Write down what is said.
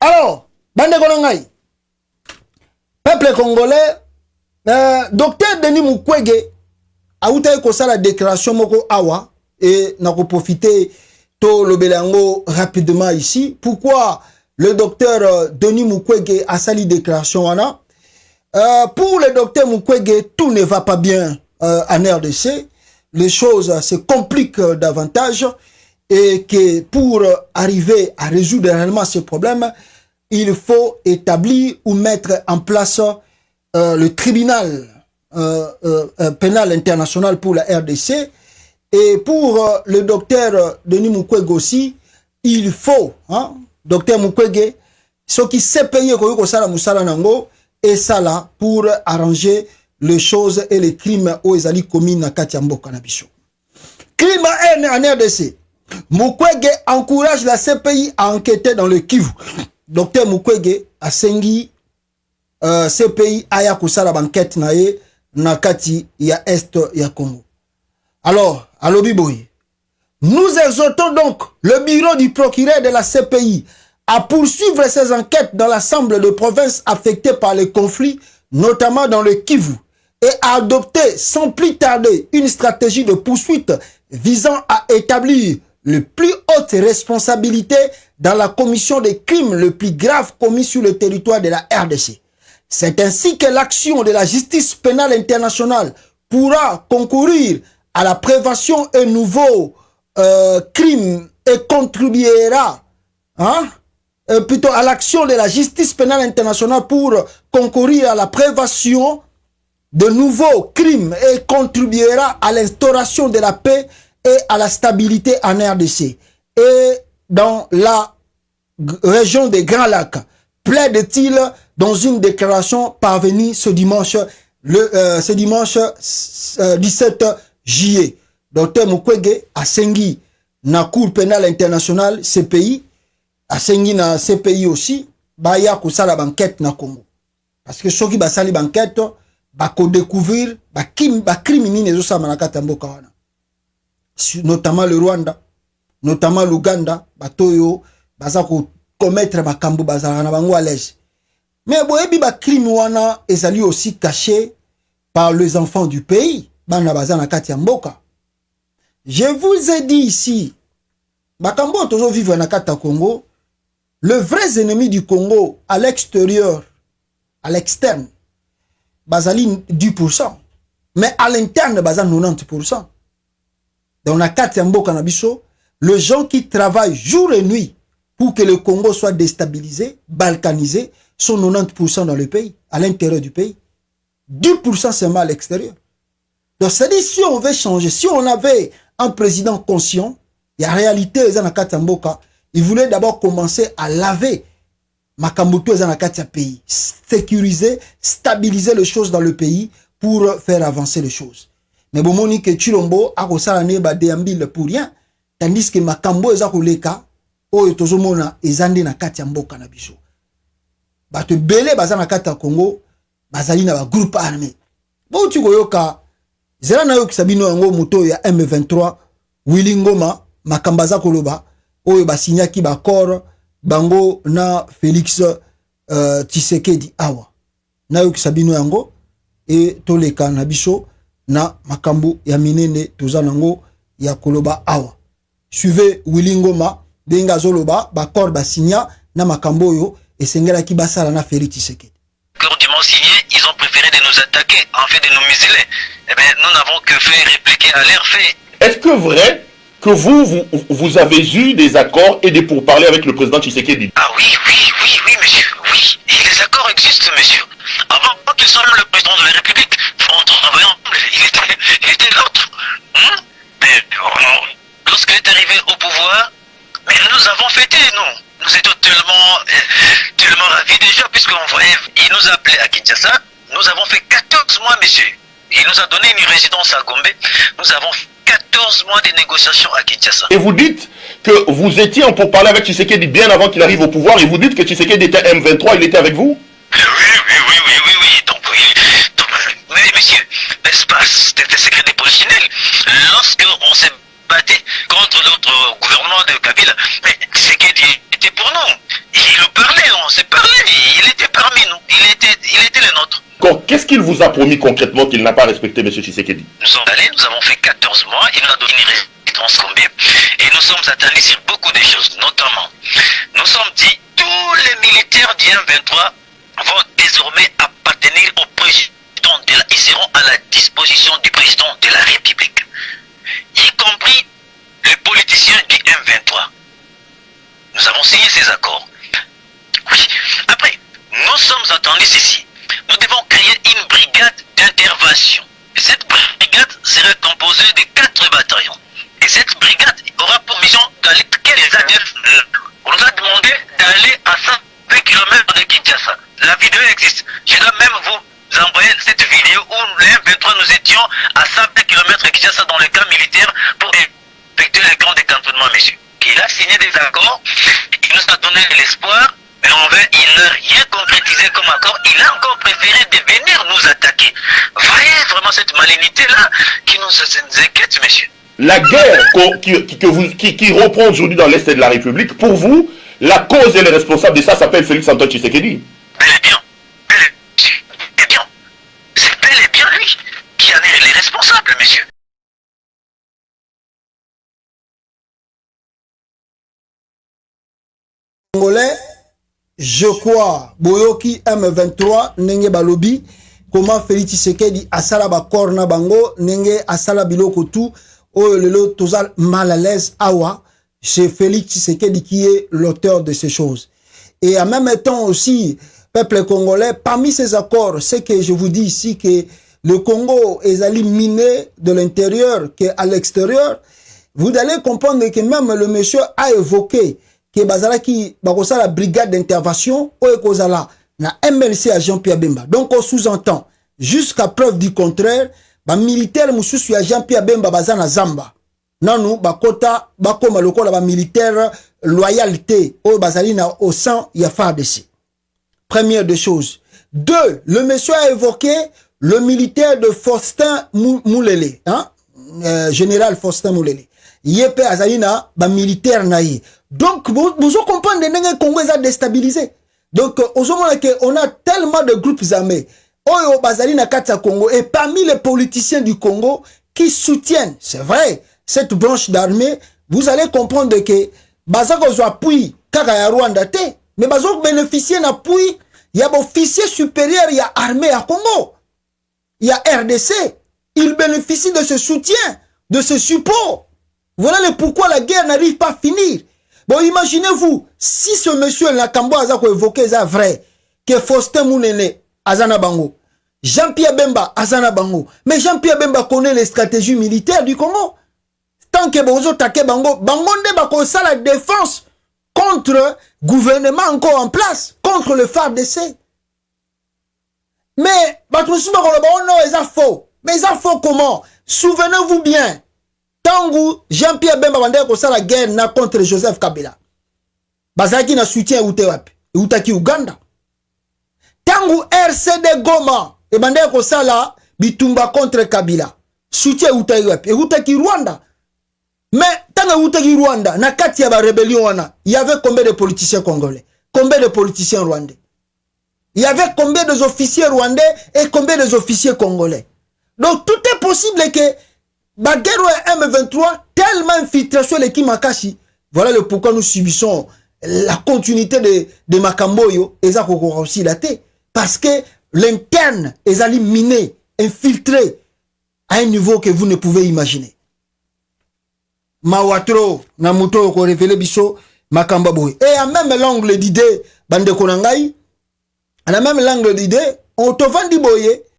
Alors, bande konangai, peuple congolais, docteur Denis Mukwege a eu la déclaration moko awa et n'a pas profité to le belango rapidement ici. Pourquoi le docteur Denis Mukwege a sali déclaration wana? Pour le docteur Mukwege, tout ne va pas bien en RDC. Les choses se compliquent davantage et que pour arriver à résoudre réellement ce problème, il faut établir ou mettre en place le tribunal pénal international pour la RDC. Et pour le docteur Denis Mukwege aussi, il faut, docteur Mukwege, ce qui s'est payé et ça là pour arranger les choses et les crimes où ils allaient commis dans Katiamboka Nabicho. Crime en RDC. Mukwege encourage la CPI à enquêter dans le Kivu. Docteur Mukwege a sengi CPI aya kusala banquette nae na kati ya est ya Congo. Alors, à l'Obiboy, nous exhortons donc le bureau du procureur de la CPI à poursuivre ses enquêtes dans l'ensemble de provinces affectées par les conflits, notamment dans le Kivu, et à adopter sans plus tarder une stratégie de poursuite visant à établir les plus hautes responsabilités dans la commission des crimes les plus graves commis sur le territoire de la RDC. C'est ainsi que l'action de la justice pénale internationale pourra concourir à la prévention et nouveaux crimes et contribuera plutôt à l'action de la justice pénale internationale pour concourir à la prévention de nouveaux crimes et contribuera à l'instauration de la paix et à la stabilité en RDC. Et dans la région des Grands Lacs, plaide-t-il dans une déclaration parvenue ce dimanche, ce dimanche 17 juillet. Dr Mukwege a sengi na Cour pénale internationale CPI, a sengi na CPI aussi, baya kusala banquette na Congo. Parce que ceux qui basali banquette, bako découvrir, ba criminels les osama na katamboka wana. Notamment le Rwanda, notamment l'Ouganda, batoyo, baza ko commettre makambo bazala na bango à l'aise. Mais boyebi ba crime wana ezali aussi caché par les enfants du pays, bana baza na kati ya mboka. Je vous ai dit ici, bakambo toujours vivre na kati ya Congo, le vrai ennemi du Congo à l'extérieur, à l'externe, bazali 10%, mais à l'interne bazali 90%. Dans la kati ya mboka na biso, les gens qui travaillent jour et nuit pour que le Congo soit déstabilisé, balkanisé, sont 90% dans le pays, à l'intérieur du pays. 10% seulement à l'extérieur. Donc, c'est-à-dire, si on veut changer, si on avait un président conscient, il y a réalité, il voulait d'abord commencer à laver Makambutu et pays, sécuriser, stabiliser les choses dans le pays pour faire avancer les choses. Mais bon, Monique Chilombo a reçu déambile pour rien, tandis que Makambo est à o etozomona ezande na kati ya mboka na biso. Bato belé baza na kati ya Congo, bazali na ba groupe armé. Bo tu koyoka zela na yo kisabino yango moto ya M23 Willy Ngoma makambaza koloba oyo basinyaki ba corps bango na Félix Tshisekedi awa. Na yo kisabino yango e toleka na biso na makambo ya minene tozanango ya koloba awa. Suivez Willy Ngoma Denga Zoloba, Bakor Basigna, Namakamboyo, et Sengela Kibasala na Félix Tshisekedi. Quand signé, ils ont préféré de nous attaquer, en fait de nous museler. Eh bien, nous n'avons que fait répliquer à leur fait. Est-ce que vrai que vous avez eu des accords et des pourparlers avec le président Tshisekedi? Ah oui, monsieur, oui. Et les accords existent, monsieur. Avant qu'il soit le président de la République, on travaillait ensemble, il était l'autre. Mais lorsqu'il est arrivé au pouvoir, mais nous avons fêté, nous. Nous étions tellement ravis déjà, puisqu'on voyait, il nous a appelé à Kinshasa. Nous avons fait 14 mois, monsieur. Il nous a donné une résidence à Gombe. Nous avons 14 mois de négociations à Kinshasa. Et vous dites que vous étiez en pourparlers avec Tshisekedi bien avant qu'il arrive au pouvoir, et vous dites que Tshisekedi était M23, il était avec vous? Oui. Donc, mais monsieur, n'est-ce pas, c'était un secret de polichinelle. Lorsqu'on s'est battu contre l'autre gouvernement de Kabila, mais Tshisekedi était pour nous. Il nous parlait, Qu'est-ce qu'il vous a promis concrètement qu'il n'a pas respecté, M. Tshisekedi? Nous sommes allés, nous avons fait 14 mois, il nous a donné une réponse combien? Et nous sommes attendus sur beaucoup de choses, notamment, nous sommes dit, tous les militaires du M23 vont désormais appartenir au président ils seront à la disposition du président de la République, y compris les politiciens du M23. Nous avons signé ces accords. Oui. Après, nous sommes attendus ceci. Nous devons créer une brigade d'intervention. Et cette brigade sera composée de 4 bataillons. Et cette brigade aura pour mission d'aller... On nous a demandé d'aller à 120 km de Kinshasa. La vidéo existe. Je dois même vous envoyer cette vidéo où les M23 nous étions à 120 km de Kinshasa dans le camp militaire pour effectuer les camps de cantonnement, monsieur. Il a signé des accords, il nous a donné de l'espoir, mais en vain, il n'a rien concrétisé comme accord. Il a encore préféré de venir nous attaquer. Voyez vraiment cette malignité-là qui nous inquiète, monsieur. La guerre qui reprend aujourd'hui dans l'Est de la République, pour vous, la cause et le responsable de ça s'appelle Félix Antoine Tshisekedi. Bel et bien. Eh bien, c'est bel et bien lui qui en est les responsables, monsieur. Congolais, je crois, Boyoki M23, Nenge Balobi, comment Félix Tshisekedi asala ba korna bango, Nenge asala biloko tout, oh lelo tozal mal à l'aise awa, c'est Félix Tshisekedi qui est l'auteur de ces choses. Et en même temps aussi, peuple congolais, parmi ces accords, c'est que je vous dis ici que le Congo est allé miné de l'intérieur qu'à l'extérieur. Vous allez comprendre que même le monsieur a évoqué que bazala qui bakosa la brigade d'intervention ou ekozala na MLC à Jean-Pierre Bemba. Donc on sous-entend jusqu'à preuve du contraire, ba militaire mususu ya Jean-Pierre Bemba bazana Zamba. Nanu bakota bakoma lokola ba militaire loyauté ou bazali na au sang ya FARDC. Première des choses. 2, le monsieur a évoqué le militaire de Faustin Moulele, hein? Général Faustin Moulele. Yépe azalina ba militaire naïe. Donc vous comprenez que le Congo est déstabilisé. Donc on a tellement de groupes armés Oyo bazalina Katsa Congo et parmi les politiciens du Congo qui soutiennent, c'est vrai, cette branche d'armée, vous allez comprendre que bazako zo appui kaka ya Rwanda te, mais bazako bénéficier d'appui, il y a officier supérieur, il y a armée à Congo. Il y a RDC, il bénéficie de ce soutien, de ce support. Voilà le pourquoi la guerre n'arrive pas à finir. Bon, imaginez-vous, si ce monsieur Nakambo Azako évoqué ça vrai, que Faustin Moulele Azana Bango, Jean-Pierre Bemba Azana Bango, mais Jean-Pierre Bemba connaît les stratégies militaires du Congo. Tant que Bozo Take Bango, Bangonde Bako ça la défense contre gouvernement encore en place, contre le FARDC. Mais, non, ils ont faux. Mais ils ont faux comment? Souvenez-vous bien. Tangu Jean-Pierre Bemba bandé ko sala guerre na contre Joseph Kabila. Bazaki na soutien utaki Uganda. Tangu RCD Goma e bandé ko sala bitumba contre Kabila. Soutien utaki Rwanda. Mais tangu utaki Rwanda na kati ya ba rébellion wana, il y avait combien de politiciens congolais? Combien de politiciens rwandais? Il y avait combien d'officiers rwandais et combien d'officiers congolais? Donc tout est possible que Baguero M23 tellement infiltration l'équipe Makashi. Voilà le pourquoi nous subissons la continuité de Makamboyo et ça aussi la tête. Parce que l'interne est allé miné, infiltré à un niveau que vous ne pouvez imaginer. Mawatro, Namuto, ko révélé biso, Makambaboy. Et à même l'angle d'idée, Bande Konangai, à la même l'angle d'idée, on te vend du boye,